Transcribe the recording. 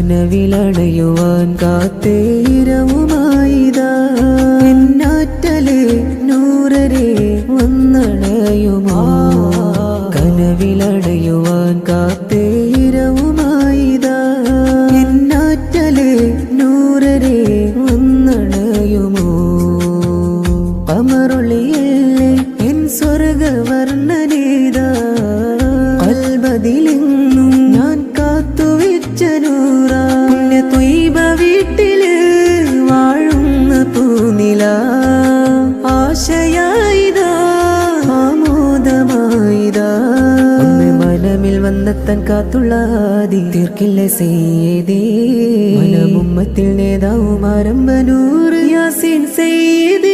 കനവിലണയുവാൻ കാത്തേരവുമായിതാ എന്നാറ്റലേ നൂറരെ വന്നണയുമോ കനവിലണയുവാൻ കാത്തേരവുമായിതാ എന്നാറ്റലേ നൂറരെ വന്നണയുമോ കമറുള്ളിയല്ലേ N സ്വർഗവർണ്ണനേതാ കൽബദിലെങ്ങും ഞാൻ കാത്തുവെച്ച നൂറാ പുണ്യ ത്വയ്ബ വീട്ടില് വാഴുന്ന പൂനില ആശയായിതാ ആമോദമായിതാ ഒന്ന് മനമിൽ വന്നെത്താൻ കാത്തുള്ള ആദി തീർക്കില്ല സയ്യിദേ മനമുമ്മത്തിൽ നേതാവും ആരംഭനൂർ യാസീൻ സയ്യിദേ